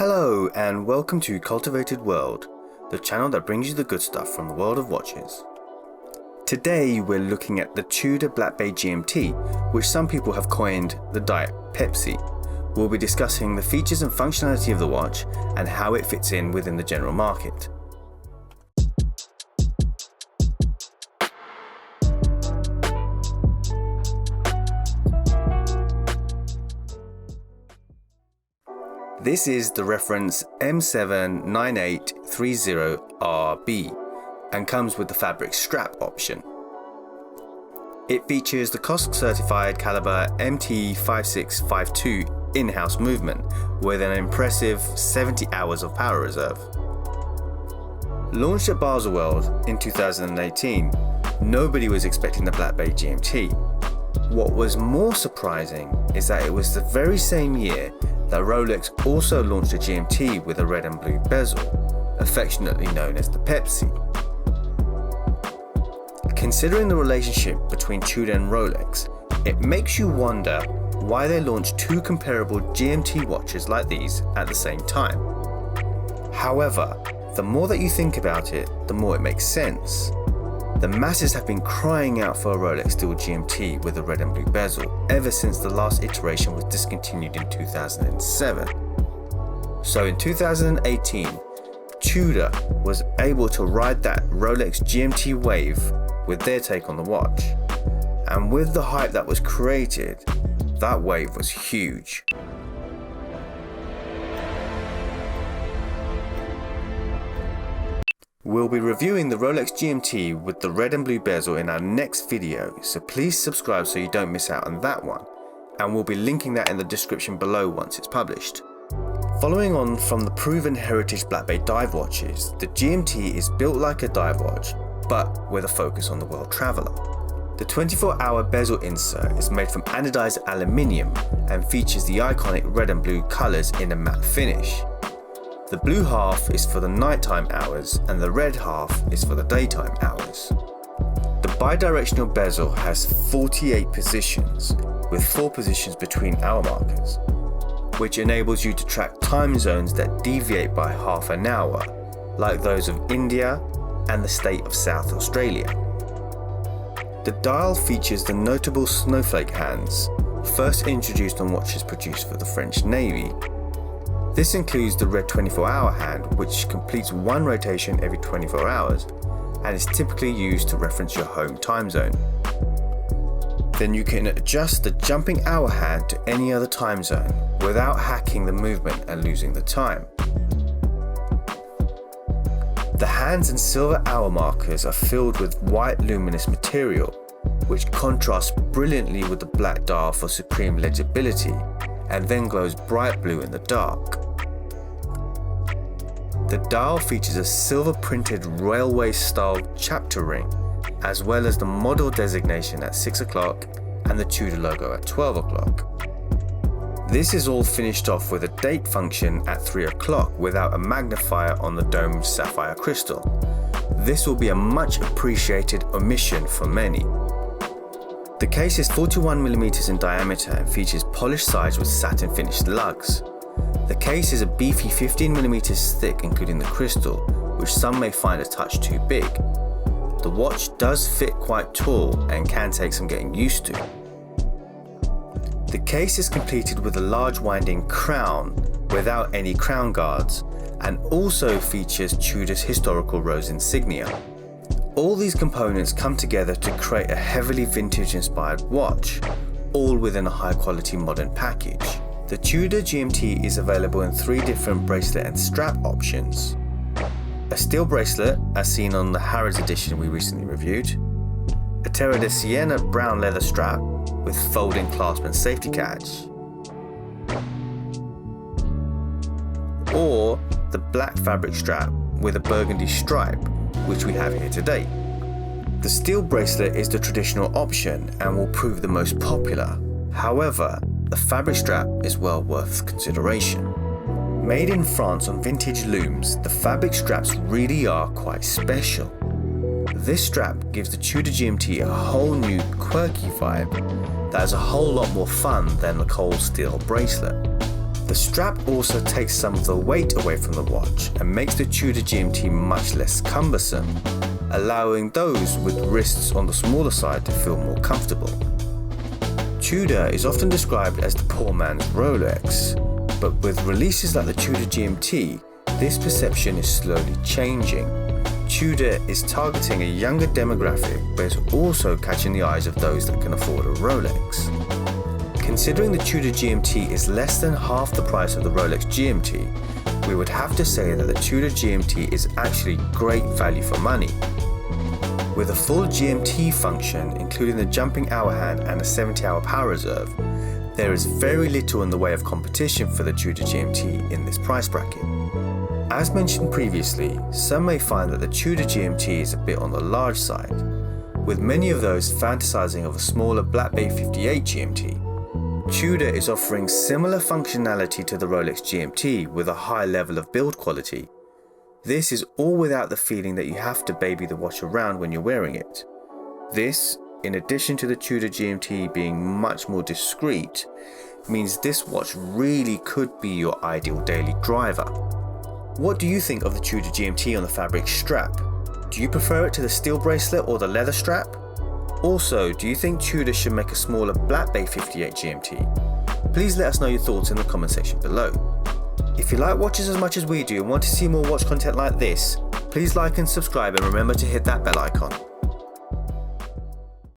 Hello and welcome to Cultivated World, the channel that brings you the good stuff from the world of watches. Today we're looking at the Tudor Black Bay GMT, which some people have coined the Diet Pepsi. We'll be discussing the features and functionality of the watch and how it fits in within the general market. This is the reference M79830RB and comes with the fabric strap option. It features the COSC certified caliber MT5652 in-house movement with an impressive 70 hours of power reserve. Launched at Baselworld in 2018, nobody was expecting the Black Bay GMT. What was more surprising is that it was the very same year that Rolex also launched a GMT with a red and blue bezel, affectionately known as the Pepsi. Considering the relationship between Tudor and Rolex, it makes you wonder why they launched two comparable GMT watches like these at the same time. However, the more that you think about it, the more it makes sense. The masses have been crying out for a Rolex steel GMT with a red and blue bezel ever since the last iteration was discontinued in 2007. So in 2018, Tudor was able to ride that Rolex GMT wave with their take on the watch. And with the hype that was created, that wave was huge. We'll be reviewing the Rolex GMT with the red and blue bezel in our next video, so please subscribe so you don't miss out on that one, and we'll be linking that in the description below once it's published. Following on from the proven heritage Black Bay dive watches, the GMT is built like a dive watch, but with a focus on the world traveller. The 24-hour bezel insert is made from anodized aluminium and features the iconic red and blue colours in a matte finish. The blue half is for the nighttime hours and the red half is for the daytime hours. The bidirectional bezel has 48 positions with 4 positions between hour markers, which enables you to track time zones that deviate by half an hour, like those of India and the state of South Australia. The dial features the notable snowflake hands, first introduced on watches produced for the French Navy. This includes the red 24-hour hand, which completes one rotation every 24 hours and is typically used to reference your home time zone. Then you can adjust the jumping hour hand to any other time zone without hacking the movement and losing the time. The hands and silver hour markers are filled with white luminous material, which contrasts brilliantly with the black dial for supreme legibility and then glows bright blue in the dark. The dial features a silver printed railway style chapter ring, as well as the model designation at 6 o'clock and the Tudor logo at 12 o'clock. This is all finished off with a date function at 3 o'clock without a magnifier on the domed sapphire crystal. This will be a much appreciated omission for many. The case is 41mm in diameter and features polished sides with satin finished lugs. The case is a beefy 15mm thick including the crystal, which some may find a touch too big. The watch does fit quite tall and can take some getting used to. The case is completed with a large winding crown without any crown guards and also features Tudor's historical rose insignia. All these components come together to create a heavily vintage inspired watch, all within a high quality modern package. The Tudor GMT is available in 3 different bracelet and strap options. A steel bracelet, as seen on the Harrods edition we recently reviewed, a Terra de Sienna brown leather strap with folding clasp and safety catch, or the black fabric strap with a burgundy stripe, which we have here today. The steel bracelet is the traditional option and will prove the most popular. However, the fabric strap is well worth consideration. Made in France on vintage looms, the fabric straps really are quite special. This strap gives the Tudor GMT a whole new quirky vibe that is a whole lot more fun than the cold steel bracelet. The strap also takes some of the weight away from the watch and makes the Tudor GMT much less cumbersome, allowing those with wrists on the smaller side to feel more comfortable. Tudor is often described as the poor man's Rolex, but with releases like the Tudor GMT, this perception is slowly changing. Tudor is targeting a younger demographic, but is also catching the eyes of those that can afford a Rolex. Considering the Tudor GMT is less than half the price of the Rolex GMT, we would have to say that the Tudor GMT is actually great value for money. With a full GMT function, including the jumping hour hand and a 70-hour power reserve, there is very little in the way of competition for the Tudor GMT in this price bracket. As mentioned previously, some may find that the Tudor GMT is a bit on the large side, with many of those fantasizing of a smaller Black Bay 58 GMT. Tudor is offering similar functionality to the Rolex GMT with a high level of build quality. This is all without the feeling that you have to baby the watch around when you're wearing it. This, in addition to the Tudor GMT being much more discreet, means this watch really could be your ideal daily driver. What do you think of the Tudor GMT on the fabric strap? Do you prefer it to the steel bracelet or the leather strap? Also, do you think Tudor should make a smaller Black Bay 58 GMT? Please let us know your thoughts in the comment section below. If you like watches as much as we do and want to see more watch content like this, please like and subscribe and remember to hit that bell icon.